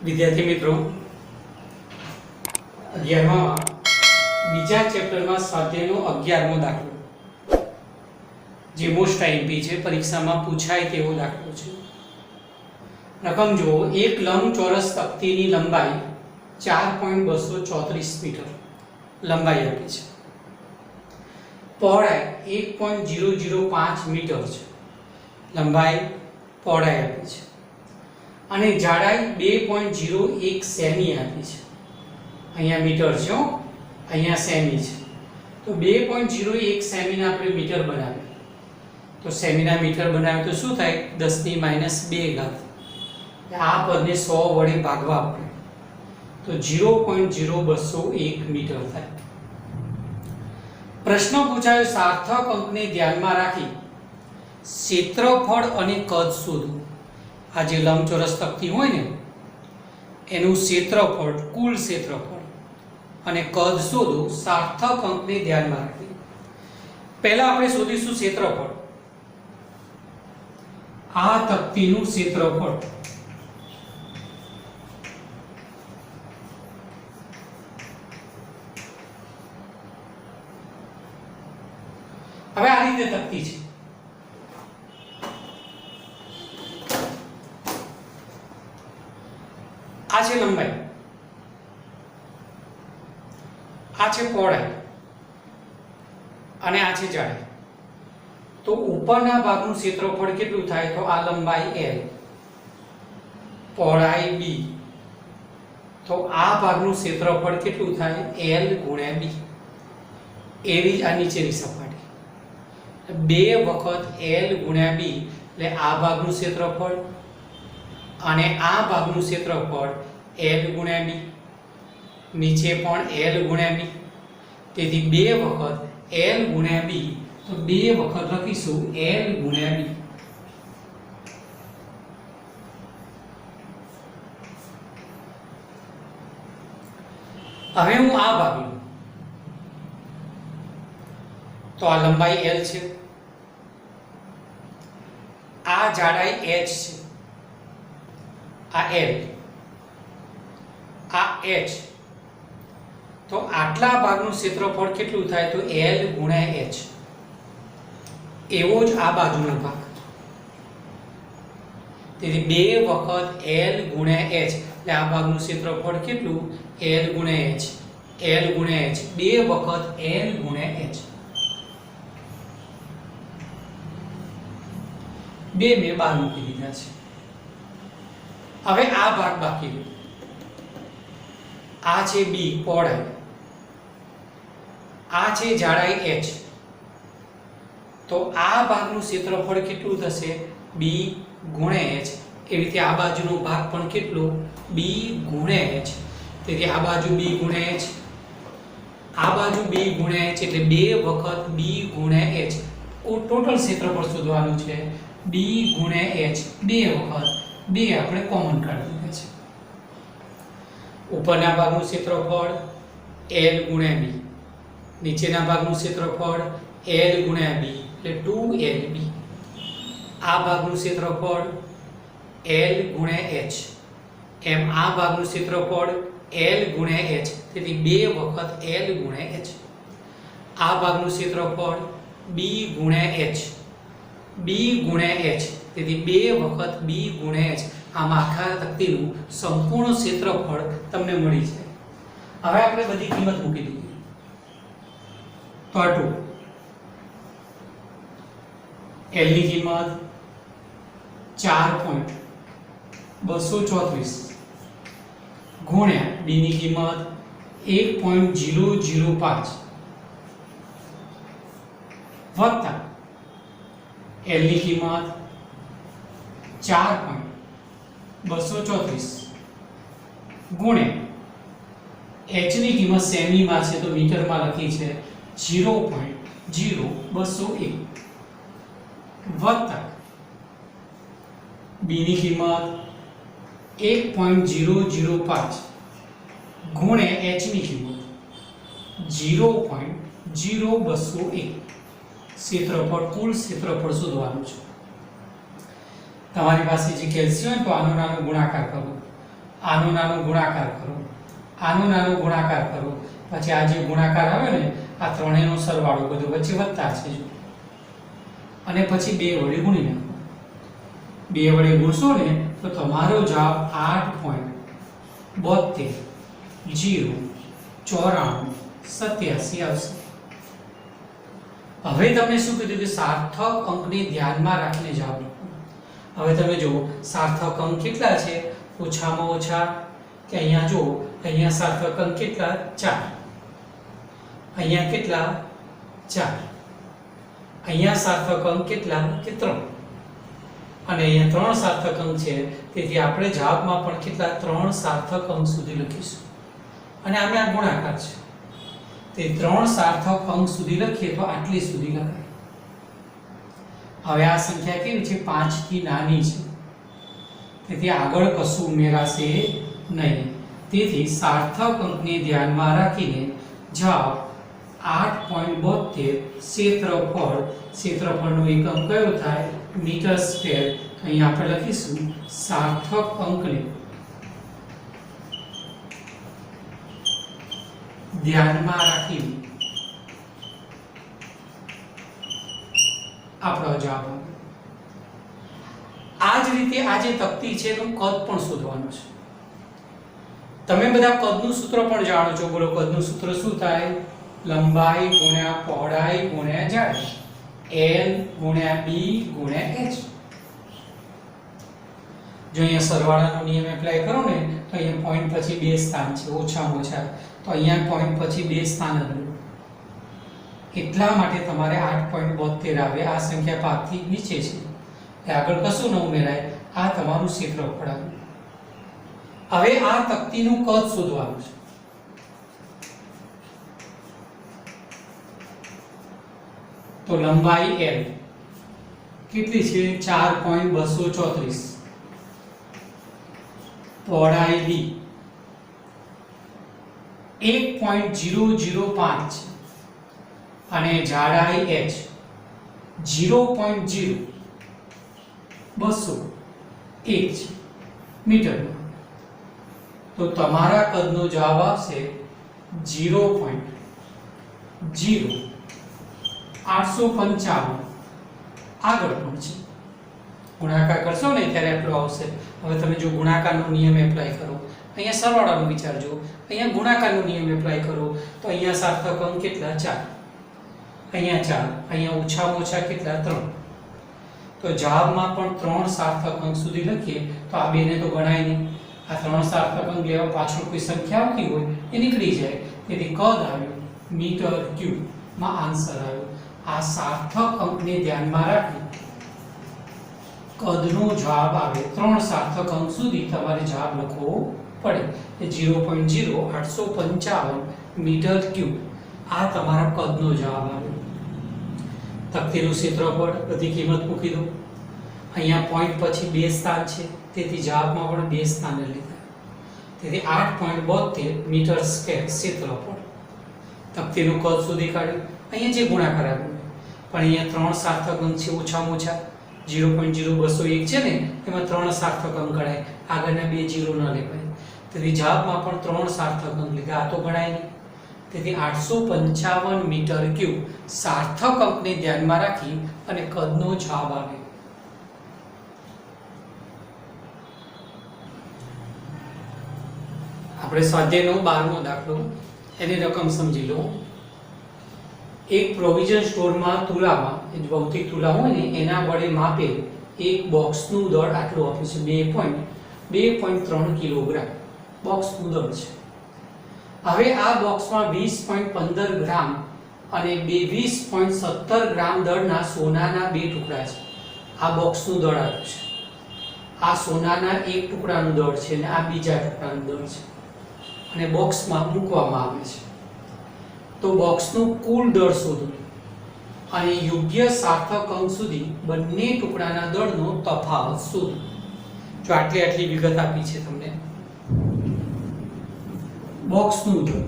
વિદ્યાર્થી મિત્રો, 11મા બીજા ચેપ્ટરમાં સ્વાધ્યાયનો 11મો દાખલો, જે મોસ્ટ આઈએમપી છે, પરીક્ષામાં પૂછાય તેવો દાખલો છે. રકમ જુઓ, એક લંબચોરસ તકતીની લંબાઈ 4.234 મીટર લંબાઈ આપી છે, પહોળાઈ 1.005 મીટર છે, લંબાઈ પહોળાઈ આપી છે, અને જાડાઈ 2.01 સેમી આપી છે. અહીંયા મીટર છે, અહીંયા સેમી છે. તો 2.01 સેમીના આપણે મીટર બનાવીએ તો સેમીના મીટર બનાવે તો શું થાય? 10⁻2 ઘાત. આ પદને 100 વડે ભાગવા આપણે તો 0.0201 મીટર થાય. પ્રશ્ન પૂછાયો, સાર્થક અંકને ધ્યાનમાં રાખી ક્ષેત્રફળ અને કદ શોધો. આ જે લંબચોરસ તકતી હોય ને એનું ક્ષેત્રફળ, કુલ ક્ષેત્રફળ અને કદ શોધો સાર્થક અંકને ધ્યાનમાં રાખી. પહેલા આપણે શોધીશું ક્ષેત્રફળ. આ તકતીનું ક્ષેત્રફળ હવે આ રીતે તકતી છે. આ છે લંબાઈ, આ છે પહોળાઈ અને આ છે જાડાઈ. તો ઉપરના ભાગનું ક્ષેત્રફળ કેટલું થાય? તો આ લંબાઈ L, પહોળાઈ B. તો આ ભાગનું ક્ષેત્રફળ કેટલું થાય? L ગુણ્યા B. એવી જ આ નીચેની સપાટી 2 વખત L ગુણ્યા B, એટલે આ ભાગનું ક્ષેત્રફળ અને આ ભાગનું ક્ષેત્રફળ L ગુણ્યા B, નીચે પણ L ગુણ્યા B. તેથી 2 વખત L ગુણ્યા B, તો 2 વખત લખીશું L ગુણ્યા B. હવે હું આ ભાગ લઉં તો આ લંબાઈ L છે, આ જાડાઈ H છે, આ L, આ H. તો આટલા ભાગનું ક્ષેત્રફળ કેટલું થાય? તો L ગુણ્યા H. એવો જ આ બાજુનો ભાગ, તેથી 2 વખત L ગુણ્યા H, એટલે આ ભાગનું ક્ષેત્રફળ કેટલું? L ગુણ્યા H, L ગુણ્યા H, 2 વખત L ગુણ્યા H. 2 મેં બહાર મૂકી દીધા છે. હવે આ ભાગ બાકી રહ્યો. આ છે B, પહોળાઈ, આ છે જાડાઈ H. તો આ ભાગનું ક્ષેત્રફળ કેટલું થશે? B ગુણ્યા H. એવી રીતે આ બાજુનો ભાગ પણ કેટલો? B ગુણ્યા H. તેથી આ બાજુ B ગુણ્યા H, આ બાજુ B ગુણ્યા H, એટલે 2 વખત B ગુણ્યા H. ટોટલ ક્ષેત્રફળ શોધવાનું છે. B ગુણ્યા H 2 વખત, 2 આપણે કોમન કાઢી દીધા છે. ઉપરના ભાગનું ક્ષેત્રફળ L ગુણ્યા B, નીચેના ભાગનું ક્ષેત્રફળ L ગુણ્યા B, એટલે 2LB. આ ભાગનું ક્ષેત્રફળ L ગુણ્યા H, એમ આ ભાગનું ક્ષેત્રફળ L ગુણ્યા H, તેથી 2 વખત L ગુણ્યા H. આ ભાગનું ક્ષેત્રફળ B ગુણ્યા H, B ગુણ્યા H, તેથી 2 વખત B ગુણ્યા H. આમ આખા તકતીનું સંપૂર્ણ ક્ષેત્રફળ તમને મળી જાય. હવે આપણે બધી કિંમત મૂકી દઈએ તો આટલું L ની કિંમત 4.234 ગુણ્યા D ની કિંમત 1.005 વત્તા L ની કિંમત 4.234 ગુણ્યા H ની કિંમત સેમીમાં છે તો મીટરમાં લખી છે 0.0201 વત્તા B ની કિંમત 1.005 ગુણ્યા H ની કિંમત 0.0201. ક્ષેત્રફળ, કુલ ક્ષેત્રફળ શોધવાનું છે. તમારી પાસે જે કેલ્શિયમ હોય તો આનો નાનો ગુણાકાર કરો આનો નાનો ગુણાકાર કરો, આનો નાનો ગુણાકાર કરો, પછી આ જે ગુણાકાર આવે ને આ ત્રણેયનો સરવાળો બધો વચ્ચે વધતા છે જો, અને પછી 2 વડે ગુણી નાખો. 2 વડે ગુણશો ને તો તમારો જવાબ 8.72 આવશે. હવે તમને શું કીધું કે સાર્થક અંકને ધ્યાનમાં રાખીને જવાબ લખો. હવે તમે જુઓ સાર્થક અંક કેટલા છે, ઓછામાં ઓછા કે અહીંયા જો અહીંયા સાર્થક અંક કેટલા 4, અહીંયા કેટલા 4, અહીંયા સાર્થક અંક કેટલા કે 3, અને અહીંયા 3 સાર્થક અંક છે. તેથી આપણે જવાબમાં પણ કેટલા 3 સાર્થક અંક સુધી લખીશું, અને આમે આ ગુણાકાર છે તે 3 સાર્થક અંક સુધી લખીએ તો આટલી સુધી લખાય. હવે આ સંખ્યા કેવી છે 5 થી નાની છે, તેથી આગળ કશું ઉમેરાશે નહીં. તેથી સાર્થક અંકને ધ્યાનમાં રાખીને જવાબ 8.72 ક્ષેત્રફળનો એકમ કયો થાય મીટર સ્ક્વેર. અહીં આપણે લખીશું સાર્થક અંકને ધ્યાનમાં રાખીને આપણો જવાબ. આ જ રીતે આ જે તકતી છે એનું કદ પણ શોધવાનું છે. તમે બધા કદનું સૂત્ર પણ જાણો છો. બોલો કદનું સૂત્ર શું થાય? લંબાઈ ગુણ્યા પહોળાઈ ગુણ્યા જાડાઈ, L ગુણ્યા B ગુણ્યા H. જો અહીંયા સરવાળાનો નિયમ એપ્લાય કરો ને તો અહીંયા પોઈન્ટ પછી 2 સ્થાન છે ઓછામાં ઓછા, તો અહીંયા પોઈન્ટ પછી 2 સ્થાન જ રહ્યું. એટલા માટે તમારે 8.72 આવે. આ સંખ્યા 5 થી નીચે છે, આગળ કશું ન ઉમેરાય. આ તમારું ક્ષેત્રફળ આવ્યું. હવે આ તકતીનું કદ શોધવાનું છે. તો લંબાઈ L કેટલી છે 4.234, પહોળાઈ B 1.005 અને જાડાઈ H 0.0201 મીટર. તો તમારા કદનો જવાબ આવશે 0.0855. આગળ પણ છે ગુણાકાર કરશો ને ત્યારે એટલું આવશે. હવે તમે જો ગુણાકારનો નિયમ એપ્લાય કરો, અહીંયા સરવાળાનો વિચારજો, અહીંયા ગુણાકારનો નિયમ એપ્લાય કરો તો અહીંયા સાર્થક અંક કેટલા 4, અહીંયા 4, અહીંયા ઓછામાં ઓછા કેટલા 3. તો જવાબમાં પણ 3 સાર્થક અંક સુધી લખીએ તો આ બેને તો ગણાય નહીં. આ 3 સાર્થક અંક લેવા પાછળ કોઈ સંખ્યા આવતી હોય એ નીકળી જાય. તેથી કદ આવ્યું મીટર ક્યુબ માં આન્સર આવ્યો. આ સાર્થક અંકને ધ્યાનમાં રાખી કદનો જવાબ આવે 3 સાર્થક અંક સુધી તમારે જવાબ લખવો પડે. એ 0.0855 મીટર ક્યુબ આ તમારા કદનો જવાબ આવ્યો. તકતીનું ક્ષેત્રફળ બધી કિંમત મૂકી દો. અહીંયા પોઈન્ટ પછી 2 સ્થાન છે, તેથી જવાબમાં પણ 2 સ્થાન લીધા. તેથી 8.72 મીટર સ્ક્વેર ક્ષેત્રફળ. તકતીનું કદ શોધી કાઢ્યું. અહીંયા જે ગુણાકાર આવ્યો પણ અહીંયા 3 સાર્થક અંક છે ઓછામાં ઓછા. 0.0201 છે ને એમાં 3 સાર્થક અંક ગણાય, આગળના 2 0 ન લેવાય. તેથી જવાબમાં પણ 3 સાર્થક અંક લીધા, આ તો ગણાય નહીં. તેથી 855 મીટર ક્યુબ સાર્થક અંકને ધ્યાનમાં રાખી અને કદનો જવાબ આવે. આપણે સ્વાધ્યાયનો 12મો દાખલો, એની રકમ સમજી લો. એક પ્રોવિઝન સ્ટોરમાં તુલામાં, ભૌતિક તુલા હોય ને એના વડે માપેલ એક બોક્સનું દળ આટલું આપ્યું છે 2.3 કિલોગ્રામ બોક્સનું દળ છે. હવે આ બોક્સમાં 20.15 ગ્રામ અને 20.17 ગ્રામ દળના સોનાના 2 ટુકડા છે. આ બોક્સનું દળ આપ્યું છે. આ સોનાના 1 ટુકડાનું દળ છે અને આ બીજા ટુકડાનું દળ છે, અને બોક્સમાં મૂકવામાં આવે છે. તો બોક્સનું કુલ દળ શોધો અને યોગ્ય સાર્થક અંક સુધી બંને ટુકડાના દળનો તફાવત શોધો. જો આટલી વિગત આપી છે તમને. બોક્સનું દળ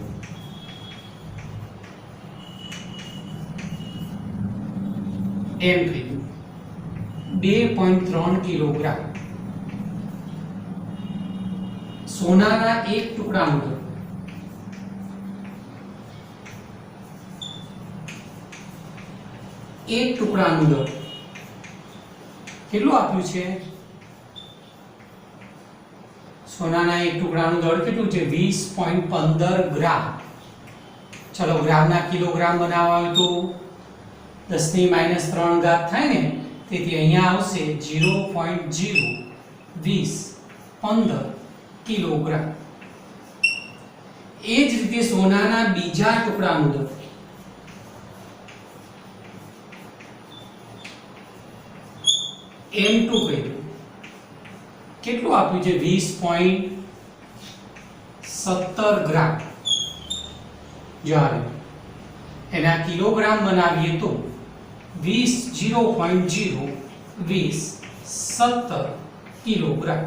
એમ કહ્યું 2.3 કિલોગ્રામ સોનાના એક ટુકડાનું દળ, એક ટુકડાનું દળ કેટલું આપ્યું છે? સોનાના એક ટુકડાનું દળ કેટલું છે? 20.15 ગ્રામ. ચલો ગ્રામના કિલોગ્રામ બનાવવા હોય તો 10 ની -3 ઘાત થાય ને, તેથી અહીંયા આવશે 0.02015 કિલોગ્રામ. એ જ રીતે સોનાના બીજા ટુકડાનું દળ, M2 કહ્યું, કેટલું આપ્યું છે? 20.17 ગ્રામ. જ્યારે એના કિલોગ્રામ બનાવીએ તો 0.017 કિલોગ્રામ.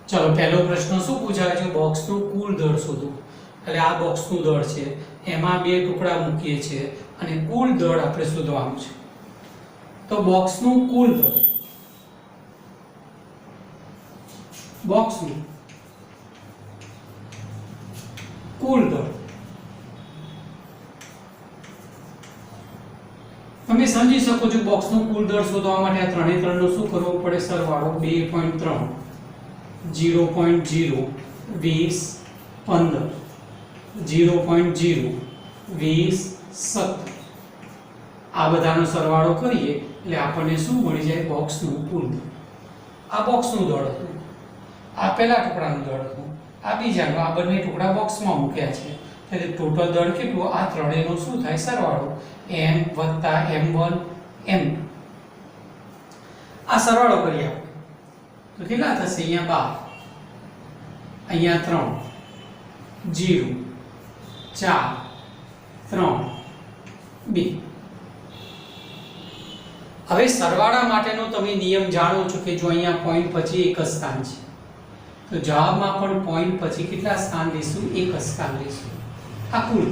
ચલો પહેલો પ્રશ્ન શું પૂછાય છે? બોક્સનું કુલ દળ શોધો. એટલે આ બોક્સનું દળ છે, એમાં બે ટુકડા મૂકીએ છીએ અને કુલ દળ આપણે શોધવાનું છે. તો બોક્સનું કુલ દળ, બોક્સનું કુલ દળ તમે સમજી શકો છો. બોક્સનું કુલ દળ શોધવા માટે આ ત્રણે ત્રણનો શું કરવો પડે? સરવાળો. 2.3 0.020 15 0.020 17 આ બધાનો સરવાળો કરીએ એટલે આપણને શું મળી જાય? બોક્સનું કુલ દળ. આ બોક્સનું દળ હતું, આ પહેલા ટુકડાનું દળ હતું, આ બીજાનું. આ બંને ટુકડા બોક્સમાં મૂક્યા છે, એટલે ટોટલ દળ કેટલું? આ ત્રણેયનો શું થાય? સરવાળો. m + m1 m2. આ સરવાળો કરીએ આપણે તો કેટલા થશે? અહીંયા 12, અહીંયા 3 0 4 3 2. હવે સરવાળા માટેનો તમે નિયમ જાણો છો કે જો અહીંયા પોઈન્ટ પછી એક જ સ્થાન છે, તો જવાબમાં પણ પોઈન્ટ પછી કેટલા સ્થાન લેશું? એક જ સ્થાન લેશું. આ કુલ.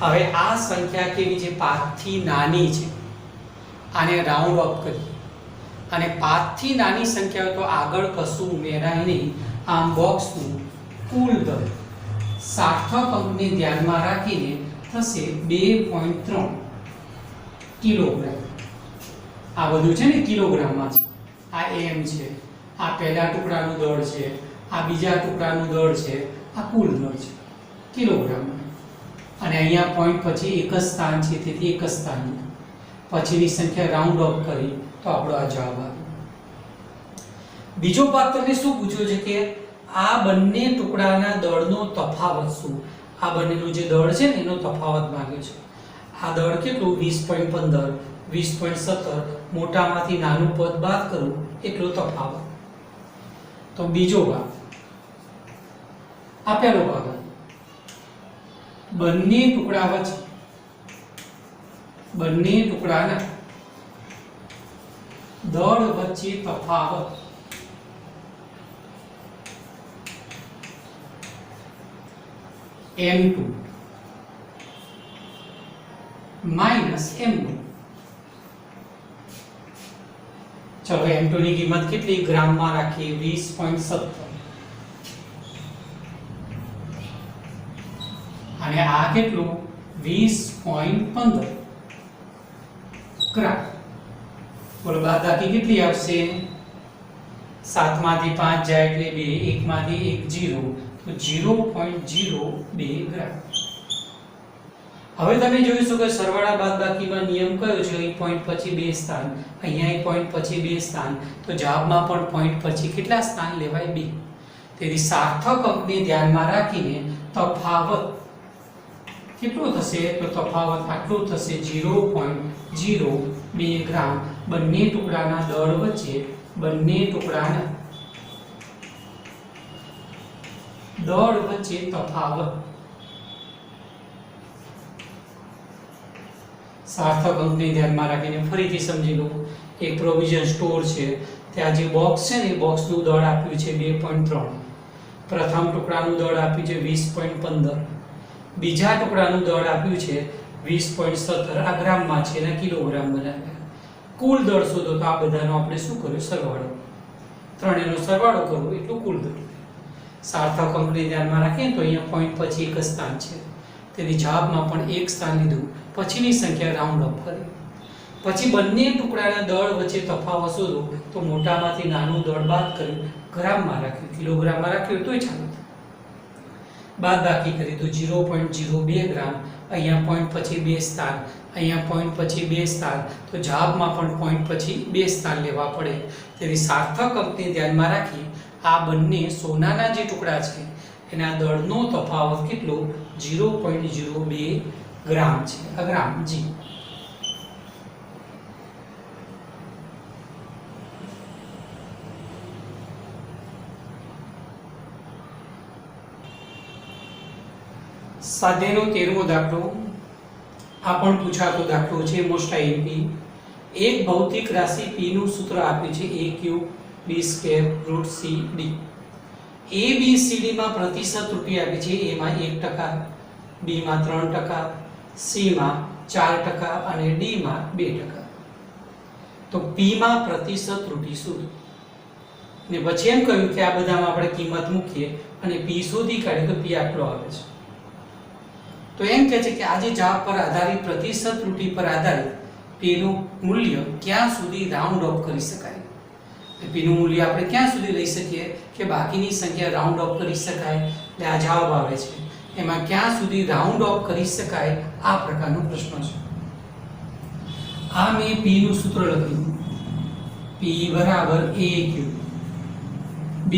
હવે આ સંખ્યા કેવી છે? 5 થી નાની છે. આને રાઉન્ડ ઓફ કરીએ અને 5 થી નાની સંખ્યા તો આગળ કશું ઉમેરાય નહીં. આમ બોક્સનું કુલ દળ સાર્થક અંકને ધ્યાનમાં રાખીને થશે 2.3 કિલોગ્રામ. આ બધું છે ને કિલોગ્રામમાં છે. આ m છે, આ પહેલા ટુકડાનું દળ છે, આ બીજા ટુકડાનું દળ છે, આ કુલ દળ છે કિલોગ્રામમાં. અને અહીંયા પોઈન્ટ પછી એક જ સ્થાન છે, તેથી એક જ સ્થાન પછીની સંખ્યા રાઉન્ડ ઓફ કરી તો આપણો આ જવાબ આવે. બીજો ભાગ તમને શું પૂછ્યો છે કે આ બંને ટુકડાના દળનો તફાવત શું? આ બંનેનું જે દળ છે ને એનો તફાવત માંગ્યો છે. આ દળ કેટલું? 20.15 20.17. મોટામાંથી નાનું પદ બાદ કરું એટલો તફાવત. તો બીજો ભાગ, આ પહેલો ભાગ, બંને ટુકડા વચ્ચે, બંને ટુકડાના દળ વચ્ચે તફાવત m2 માઈનસ m1. ચલો m2 ની કિંમત કેટલી ગ્રામમાં રાખીએ? 20.17. અને આ કેટલું? 20.15 ગ્રામ. બોલો બાદબાકી કેટલી આવશે? 7 માંથી 5 જાય એટલે 2, 1 માંથી 1 0, તો 0.02 ગ્રામ. હવે તમે જોઈ શકો સરવાળા બાદબાકીમાં નિયમ કયો છે? અહીં પોઈન્ટ પછી બે સ્થાન, અહીંયા પોઈન્ટ પછી બે સ્થાન, તો જવાબમાં પણ પોઈન્ટ પછી કેટલા સ્થાન લેવાય? 2. તેથી સાર્થક અંકને ધ્યાનમાં રાખીને તફાવત કેટલો થશે? તો તફાવત આટલું થશે 0.02 ગ્રામ. બંને ટુકડાના દળ વચ્ચે, બંને ટુકડાના દળ વચ્ચે તફાવત. સાર્થક અંકને ધ્યાનમાં રાખીને ફરીથી સમજી લો. એક પ્રોવિઝન સ્ટોર છે, ત્યાં જે બોક્સ છે ને એ બોક્સનું દળ આપ્યું છે 2.3. પ્રથમ ટુકડાનું દળ આપ્યું છે 20.15. બીજા ટુકડાનું દળ આપ્યું છે 20.17. આ ગ્રામમાં છે, એના કિલોગ્રામ બનાવ્યા. કુલ દળ શોધો તો આ બધાનો આપણે શું કર્યું? સરવાળો. ત્રણેયનો સરવાળો કરવો એટલું કુલ ઘટવું. સાર્થક અંકને ધ્યાનમાં રાખીએ તો અહીંયા પોઈન્ટ પછી એક જ સ્થાન છે, તેથી જવાબમાં પણ એક સ્થાન લીધું. પછીની સંખ્યા રાઉન્ડ અપ કરી. પછી બંને ટુકડાના દળ વચ્ચે તફાવત શોધો, તો મોટામાંથી નાનું દળ બાદ કર્યું, ગ્રામમાં રાખ્યું, કિલોગ્રામમાં રાખ્યું તોય ચાલે. બાદ બાકી કરી તો 0.02 ગ્રામ. અહીંયા પોઈન્ટ પછી બે સ્થાન, અહીંયા પોઈન્ટ પછી બે સ્થાન, તો જવાબમાં પણ પોઈન્ટ પછી બે સ્થાન લેવા પડે. તેથી સાર્થક અંકને ધ્યાનમાં રાખી આ બંને સોનાના જે ટુકડા છે એના દળનો તફાવત કેટલો? 0.02 ગ્રામ છે. આ ગ્રામ જી. સ્વાધ્યાયનો 13મો દાખલો. આ પણ પૂછાતો દાખલો છે, મોસ્ટ આઈએમપી. એક ભૌતિક રાશિ p નું સૂત્ર આપ્યું છે a³ b² √c d. a b c d માં પ્રતિશત ત્રુટિ આપી છે. a માં 1%, b માં 3%, c માં 4% અને d માં 2%. તો p માં પ્રતિશત ત્રુટિ શોધો. ને પછી એમ કહ્યું કે આ બધામાં આપણે કિંમત મૂકીએ અને p શોધી કાઢીએ તો p આટલો આવે છે. તો એમ કહે છે કે આ જે જવાબ પર આધારિત પ્રતિશત ત્રુટિ પર આધારિત p નું મૂલ્ય ક્યાં સુધી રાઉન્ડ ઓફ કરી શકાય. p નું મૂલ્ય આપણે ક્યાં સુધી લઈ શકીએ કે બાકીની સંખ્યા રાઉન્ડ ઓફ કરી શકાય. એટલે આ જવાબ આવે છે એમાં ક્યાં સુધી રાઉન્ડ ઓફ કરી શકાય આ પ્રકારનો પ્રશ્ન છે. આ મેં p નું સૂત્ર લખ્યું, p બરાબર a³ b²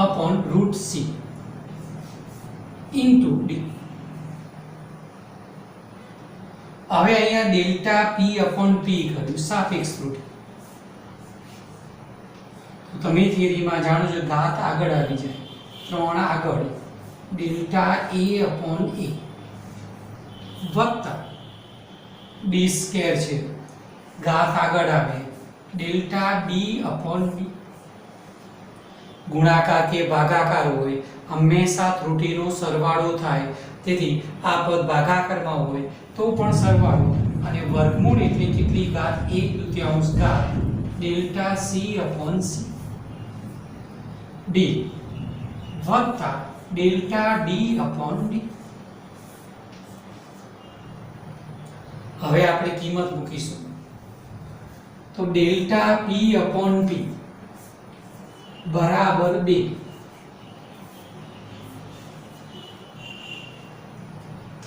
upon √c into d. હવે અહીંયા ડેલ્ટા p upon p કર્યું, સાપેક્ષ ત્રુટિ. તો તમે થિયરીમાં જાણો છો ઘાત આગળ આવી જાય, 3 આગળ ડેલ્ટા a upon a વત્તા b² છે, ઘાત આગળ આવે ડેલ્ટા b upon b. ગુણાકાર કે ભાગાકાર હોય હંમેશા ત્રુટિનો સરવાળો થાય, તેથી આ પદ ભાગાકારમાં હોય તો પણ સરવાળો, અને વર્ગમૂળ એટલે કેટલી ઘાત? 1/2 ઘાત delta c upon c d વત્તા ડેલ્ટા d upon d. હવે આપણે કિંમત મૂકીશું તો ડેલ્ટા p upon p બરાબર 2.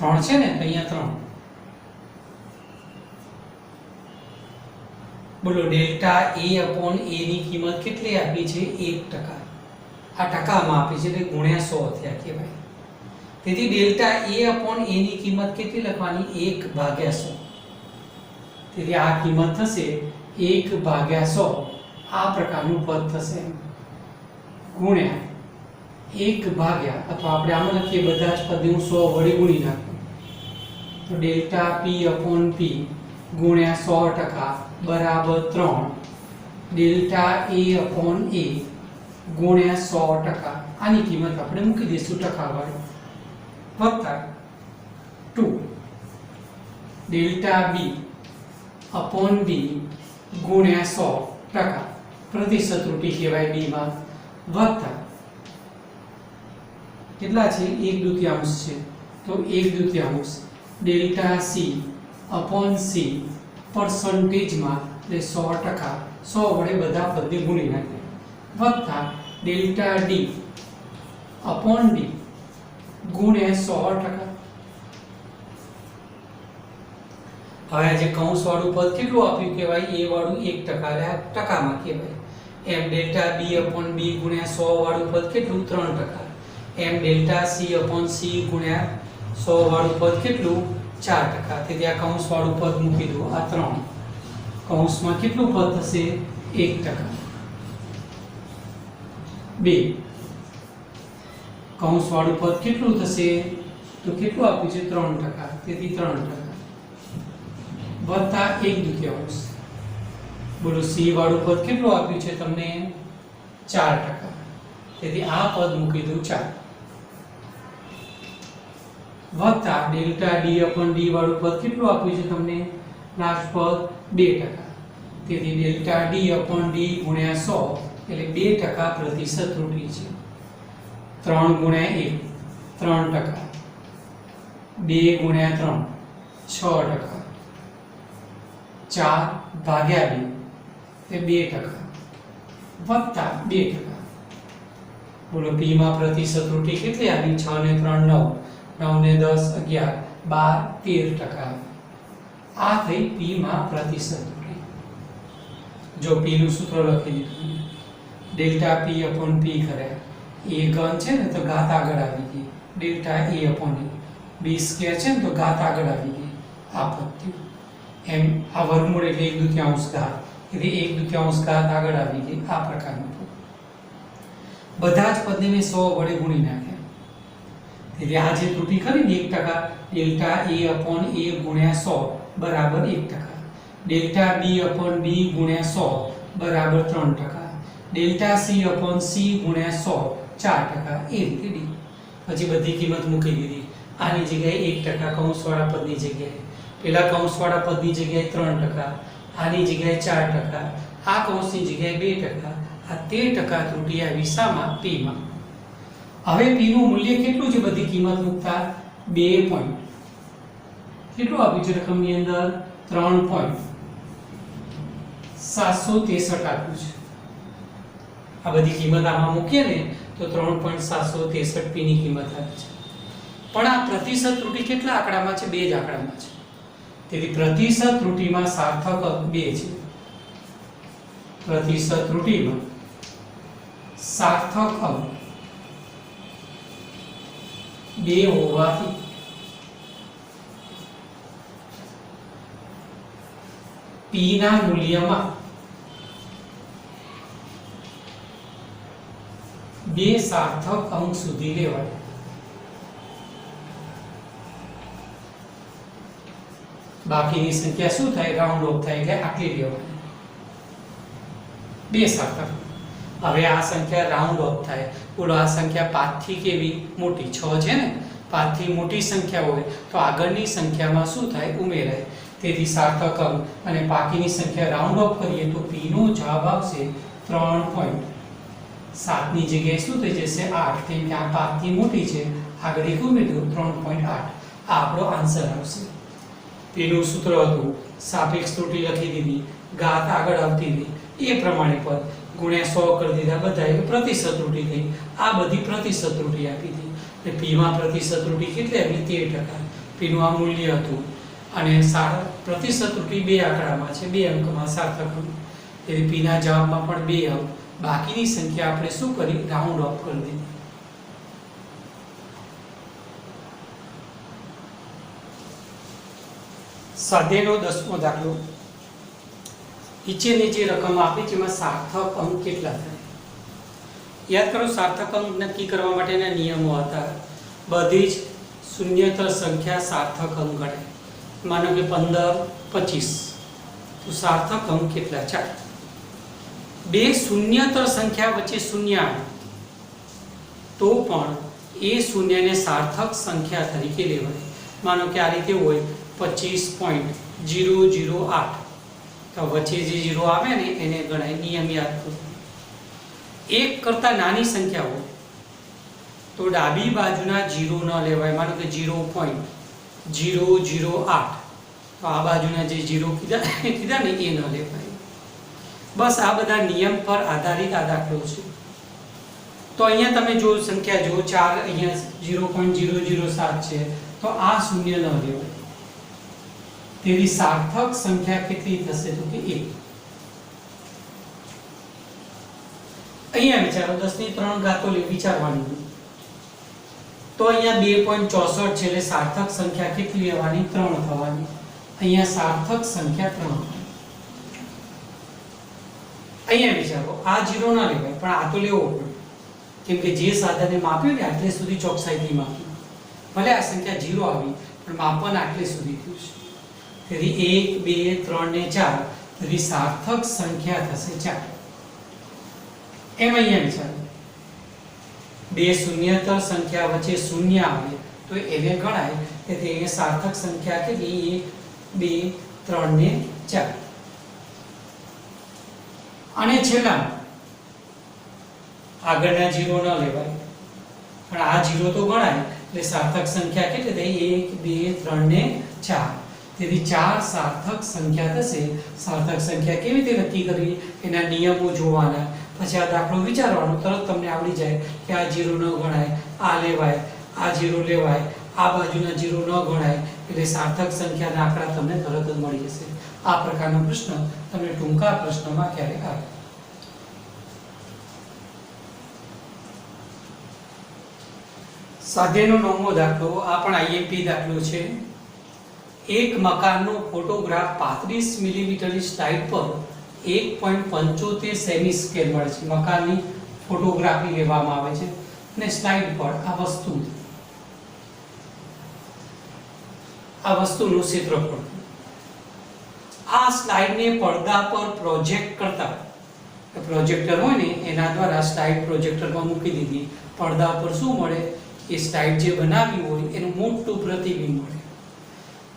3 છે ને, અહીંયા 3. બોલો ડેલ્ટા a upon a ની કિંમત કેટલી આપી છે? 1%. આ ટકામાં આપી છે એટલે ગુણ્યા 100 થયા કહેવાય. તેથી ડેલ્ટા a upon a ની કિંમત કેટલી લખવાની? 1/100. તેથી આ કિંમત થશે 1/100. આ પ્રકારનું પદ થશે ગુણ્યા 1 અથવા આપણે આમ લખીએ બધા જ પદને હું 100 વડે ગુણી નાખું તો ડેલ્ટા p upon p ગુણ્યા 100% બરાબર 3. ડેલ્ટા a upon a ગુણ્યા 100%, આની કિંમત આપણે મૂકી દઈશું ટકાવાળી, વત્તા 2 ડેલ્ટા b upon b ગુણ્યા 100%, પ્રતિશત ત્રુટિ કહેવાય b માં, વત્તા કેટલા છે? 1/2 છે તો 1/2 ડેલ્ટા c upon c પરસન્ટેજમાં એટલે 100%, 100 વડે બધા પદને ગુણી નાખીએ, વત્તા ડેલ્ટા d upon d ગુણ્યા 100%. હવે આ જે કૌંસ વાળું પદ કેટલું આપ્યું કહેવાય? a વાળું 1%, એટલે આ ટકામાં કહેવાય. એમ ડેલ્ટા b upon b ગુણ્યા 100 વાળું પદ કેટલું? 3%. એમ ડેલ્ટા c upon c ગુણ્યા 100 વાળું પદ કેટલું? 4%. તેથી આ કૌંસ વાળું પદ મૂકી દો, આ 3. કૌંસમાં કેટલું પદ થશે? 1%. 2 કૌંસ વાળું પદ કેટલું થશે? તો કેટલું આપ્યું છે? 3%. તેથી 3%. વત્તા 1/2. બોલો c વાળું પદ કેટલું આપ્યું છે તમને? 4%. તેથી આ પદ મૂકી દઉં 4. વત્તા ડેલ્ટા d upon d વાળું પદ કેટલું આપ્યું છે તમને? લાસ્ટ પદ 2%. તેથી ડેલ્ટા ડી અપોન ડી ગુણ્યા 100 એટલે 2% પ્રતિશત ત્રુટિ છે. 3 ગુણ્યા 1 3%, 2 ગુણ્યા 3 6%, 4 ભાગ્યા 2 એટલે 2% વત્તા 2%. બોલો પી માં પ્રતિશત ત્રુટિ કેટલી આવી? 6 ને 3 9, 9 ને 10 11, 12 13%. આ થઈ પી માં પ્રતિશત ત્રુટિ. જો પી નું સૂત્ર લખી દીધું, ડેલ્ટા પી અપોન પી કર્યા. એ ઘન છે ને તો ઘાત આગળ આવી ગઈ, ડેલ્ટા એ અપોન એ. બી સ્ક્વેર છે ને તો ઘાત આગળ આવી ગઈ, આ પદ થયું. એમ આ વર્ગમૂળ એટલે 1/2 ઘાત, એટલે 1/2 ઘાત આગળ આવી ગઈ. આ પ્રકારનું પદ. બધા જ પદને મેં 100 વડે ગુણી નાખ્યા. એટલે આ જે ત્રુટિ ખરી ને 1%, ડેલ્ટા એ અપોન એ ગુણ્યા 100 બરાબર 1%. ડેલ્ટા બી અપોન બી ગુણ્યા 100 બરાબર 3%. ડેલ્ટા સી અપોન સી ગુણ્યા 100 4%. એ રીતે ડી. પછી બધી કિંમત મૂકી દીધી. આની જગ્યાએ 1%, કૌંસવાળા પદની જગ્યાએ. પેલા કૌંસવાળા પદની જગ્યાએ 3%, આની જગ્યાએ 4%, આ કૌંસની જગ્યાએ 2%. આ 13% ત્રુટિ આવી શામાં? પી માં. હવે પી નું મૂલ્ય કેટલું છે બધી કિંમત મૂકતા? 2 પોઈન્ટ કેટલું આપ્યું છે રકમની અંદર? 3.763 આપ્યું છે. આ બધી કિંમત આમાં મૂકીએ ને તો 3.763 પી ની કિંમત આવે છે. પણ આ પ્રતિશત ત્રુટિ કેટલા આંકડામાં છે? 2 જ આંકડામાં છે. તેથી પ્રતિશત ત્રુટિમાં સાર્થક અંક 2 છે. પ્રતિશત ત્રુટિમાં સાર્થક અંક 2 હોવાથી પી ના મૂલ્યમાં 2 સાર્થક અંક સુધી લેવાય. બાકીની સંખ્યા શું થાય? રાઉન્ડ ઓફ થાય એટલે આટલી લેવાની. 2 સાર્થક. હવે આ સંખ્યા રાઉન્ડ ઓફ થાય. બોલો આ સંખ્યા 5 થી કેવી મોટી? 6 છે ને. 5 થી મોટી સંખ્યા હોય તો આગળની સંખ્યામાં શું થાય? ઉમેરાય. તેથી સાર્થક અંક અને બાકીની સંખ્યા રાઉન્ડ ઓફ કરીએ તો પી નો જવાબ આવશે 3.7 ની જગ્યાએ શું થઈ જશે? 8. કેમ કે આ 5 થી મોટી છે, આગળ એક ઉમેર્યું 3.8. આ આપણો આન્સર આવશે. પીનું સૂત્ર હતું સાપેક્ષ ત્રુટિ લખી દીધી, ઘાત આગળ આવતી હતી, એ પ્રમાણે પદ ગુણ્યા 100 કરી દીધા બધા, પ્રતિશત ત્રુટિ થઈ. આ બધી પ્રતિશત ત્રુટિ આપી હતી. એટલે પી માં પ્રતિશત ત્રુટિ કેટલી આવી? 13%. પીનું આ મૂલ્ય હતું. અને પ્રતિશત ત્રુટિ 2 આંકડામાં છે, 2 અંકમાં સાર્થક અંક. એટલે પી ના જવાબમાં પણ 2 અંક. બાકીની સંખ્યા આપણે શું કરી? રાઉન્ડ ઓફ કરી દીધી. સ્વાધ્યાયનો 10મો દાખલો. નીચેની જે રકમ આપી છે એમાં સાર્થક અંક કેટલા થાય? યાદ કરો, સાર્થક અંક નક્કી કરવા માટેના નિયમો હતા. બધી જ શૂન્યતર સંખ્યા સાર્થક અંક ગણાય. માનો કે 15 25, તો સાર્થક અંક કેટલા? 4. બે શૂન્યતર સંખ્યા વચ્ચે શૂન્ય આવે તો પણ એ શૂન્યને સાર્થક સંખ્યા તરીકે લેવાય. માનો કે આ રીતે હોય 25.008, તો વચ્ચે જે 0 આવે ને એને ગણાય. નિયમ યાદ કરો. 1 કરતાં નાની સંખ્યા હોય તો ડાબી બાજુના 0 ન લેવાય. માનો કે 0.008, તો આ બાજુના જે 0 કીધા ને એ ન લેવાય. બસ આ બધા નિયમ પર આધારિત આ દાખલો છે. તો અહીંયા તમે જો સંખ્યા જો 4, અહીંયા 0.007 છે, તો આ શૂન્ય ન લેવાય. તેવી સાર્થક સંખ્યા કેટલી થશે? તો કે 1. અહીંયા વિચારો 10 ની 3 ઘાતો વિચારવાની. તો અહીંયા 2.64 છે એટલે સાર્થક સંખ્યા કેટલી લેવાની? 3 થવાની. અહીંયા સાર્થક સંખ્યા 3. અહીંયા વિચારો આ 0 ના લેવાય, પણ આ તો લેવો પડે. કેમ કે જે સાધને માપ્યું ને આટલે સુધી ચોકસાઈથી માપ્યું. ભલે આ સંખ્યા 0 આવી પણ માપન આટલે સુધી થયું છે. તેથી 1 2 3 ને 4, તેથી સાર્થક સંખ્યા થશે 4. એમ અહીંયા વિચારો બે શૂન્યતર સંખ્યા વચ્ચે શૂન્ય આવે તો એને ગણાય. તેથી અહીંયા સાર્થક સંખ્યા કેટલી? 1 2 3 ને 4. અને છેલ્લા આગળના 0 ન લેવાય, પણ આ 0 તો ગણાય, એટલે સાર્થક સંખ્યા કેટલી થઈ? 1 2 3 ને 4. તેથી 4 સાર્થક સંખ્યા થશે. સાર્થક સંખ્યા કેવી રીતે નક્કી કરવી એના નિયમો જોવાના, પછી આ દાખલો વિચારવાનો, તરત તમને આવડી જાય કે આ 0 ન ગણાય, આ લેવાય, આ 0 લેવાય, આ બાજુના 0 ન ગણાય, એટલે સાર્થક સંખ્યાના આંકડા તમને તરત જ મળી જશે. આ પ્રકારનો પ્રશ્ન તમને ટૂંકા પ્રશ્નમાં ક્યારેક આવે. સ્વાધ્યાયનો 9મો દાખલો, આ પણ આઈએમપી દાખલો છે. એક મકાનનો ફોટોગ્રાફ 35 મિલીમીટરની સ્લાઇડ પર 1.75 સેમી સ્કેલ મળે છે. મકાનની ફોટોગ્રાફી લેવામાં આવે છે અને સ્લાઇડ પર આ વસ્તુનું ક્ષેત્રફળ. આ સ્લાઇડને પડદા પર પ્રોજેક્ટ કરતા, પ્રોજેક્ટર હોય ને એના દ્વારા સ્લાઇડ પ્રોજેક્ટરમાં મૂકી દીધી, પડદા પર શું મળે? એ સ્લાઇડ જે બનાવી હોય એનું મોટું પ્રતિબિંબ મળે.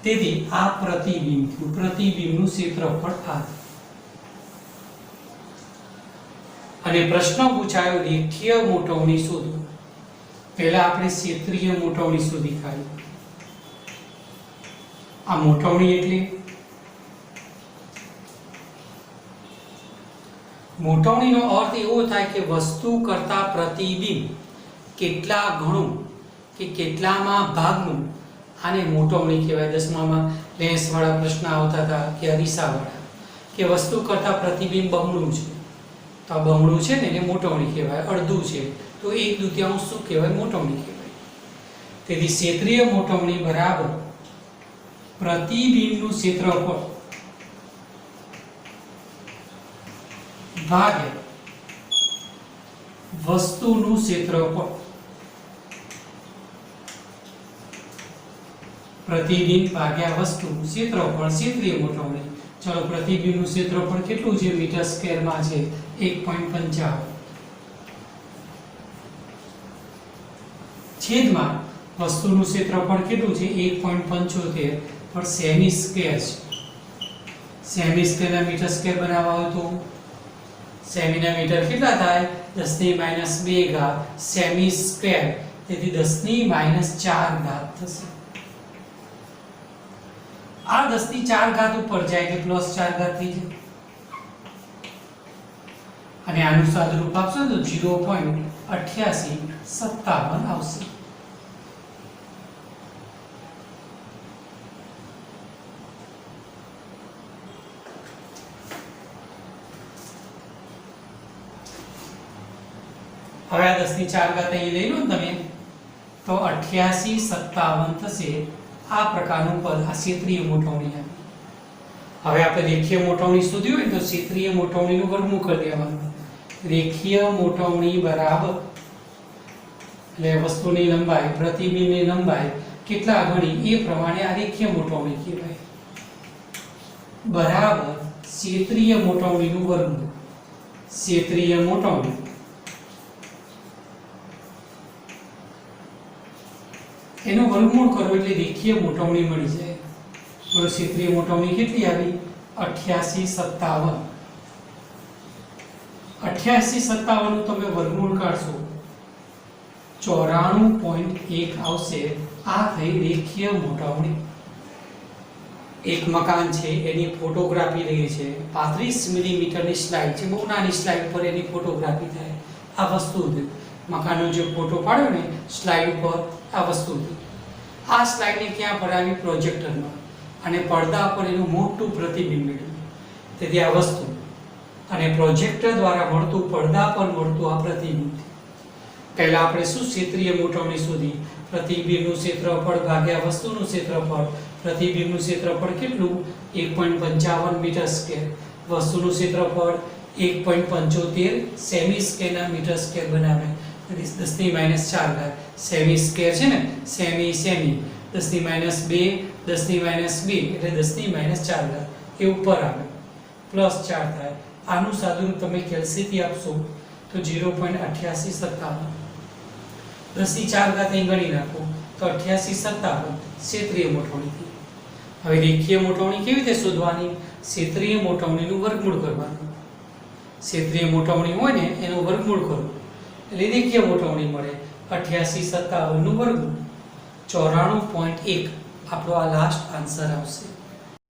તેથી આ પ્રતિબિંબનું ક્ષેત્રફળ આ. અને પ્રશ્ન પૂછાયો રેખીય મોટવણી શોધો. પહેલા આપણે ક્ષેત્રીય મોટવણી શોધી કાઢી. આ મોટવણી એટલે મોટવણીનો અર્થ એવો થાય કે વસ્તુ કરતા પ્રતિબિંબ કેટલા ઘણું કે કેટલામાં ભાગનું, આને મોટવણી કહેવાય. 10મામાં લેન્સ વાળા પ્રશ્ન આવતા હતા કે અરીસા વાળા, કે વસ્તુ કરતા પ્રતિબિંબ બમણું છે, તો આ બમણું છે ને એને મોટવણી કહેવાય. અડધું છે તો 1/2 શું કહેવાય? મોટવણી કહેવાય. તેથી ક્ષેત્રીય મોટવણી બરાબર પ્રતિબિંબનું ક્ષેત્રફળ ભાગ્યા વસ્તુનું ક્ષેત્રફળ. પ્રતિબિંબ ભાગ્યા વસ્તુ ક્ષેત્રફળ ક્ષેત્રીય મોટવણી. ચલો પ્રતિબિંબનું ક્ષેત્રફળ કેટલું છે? મીટર સ્ક્વેરમાં છે 1.55 છેદમાં વસ્તુનું ક્ષેત્રફળ કેટલું છે? 1.75 પર સેમી સ્ક્વેર છે. સેમી સ્ક્વેરના મીટર સ્ક્વેર બનાવવા હોય તો સેમીના મીટર કેટલા થાય? 10⁻² ઘાત સેમી સ્ક્વેર, તેથી 10⁻4 ઘાત થશે. આ 10⁻4 ઘાત ઉપર જાય કે +4 ઘાત થઈ જાય, અને આનું સાદુરૂપ આપશો તો 0.8857 આવશે. હવે આ 10⁻4 ઘાત અહીં લઈ લો ને તમે, તો 8857 થશે. આ પ્રકારનું પદ આ ક્ષેત્રીય મોટવણી આપી. હવે આપણે રેખીય મોટવણી શોધ્યું હોય તો ક્ષેત્રીય મોટવણીનું વર્ગમૂળ કરી દેવાનું. રેખીય મોટવણી બરાબર, એટલે વસ્તુની લંબાઈ પ્રતિબિંબની લંબાઈ કેટલા ગણી એ પ્રમાણે આ રેખીય મોટવણી કહેવાય, બરાબર ક્ષેત્રીય મોટવણીનું વર્ગમૂળ. ક્ષેત્રીય મોટવણી એનું વર્ગમૂળ કરો એટલે રેખીય મોટવણી મળી જાય. બોલો ક્ષેત્રીય મોટવણી કેટલી આવી? 8857. 8857 નું તમે વર્ગમૂળ કાઢશો 94.1 આવશે. આ થઈ રેખીય મોટવણી. એક મકાન છે એની ફોટોગ્રાફી લઈએ છે, 35 મિલીમીટરની સ્લાઇડ છે, બહુ નાની સ્લાઇડ પર એની ફોટોગ્રાફી થાય. આ વસ્તુ મકાનનો જે ફોટો પાડ્યો ને સ્લાઇડ પર, આ વસ્તુ આ સ્લાઇડને ક્યાં પડાવી? પ્રોજેક્ટરમાં, અને પડદા પર એનું મોટું પ્રતિબિંબ મેળવ્યું. તેથી આ વસ્તુ અને પ્રોજેક્ટર દ્વારા મળતું, પડદા પર મળતું આ પ્રતિબિંબ. પહેલા આપણે શું ક્ષેત્રીય મોટવણી શોધી? પ્રતિબિંબનું ક્ષેત્રફળ ભાગ્યા વસ્તુનું ક્ષેત્રફળ. પ્રતિબિંબનું ક્ષેત્રફળ કેટલું? 1.55 મીટર સ્ક્વેર. વસ્તુનું ક્ષેત્રફળ 1.75 સેમી સ્ક્વેરના મીટર સ્ક્વેર બનાવે. 10⁻4 ઘાત સેમી સ્ક્વેર છે ને, સેમી 10⁻2 એટલે 10⁻4 ઘાત એ ઉપર આવે, +4 થાય. આનું સાદુરૂપ તમે કેલ્સીથી આપશો તો 0.8857. 10⁻4 ઘાત અહીં ગણી નાખો તો 8857 ક્ષેત્રીય મોટવણી. હવે રેખીય મોટવણી કેવી રીતે શોધવાની? ક્ષેત્રીય મોટવણીનું વર્ગમૂળ કરવાનું. ક્ષેત્રીય મોટવણી હોય ને એનું વર્ગમૂળ કરો એટલે રેખીય મોટવણી મળે 8857 નું વર્ગમૂળ 94.1 આપણો આ લાસ્ટ આન્સર આવશે.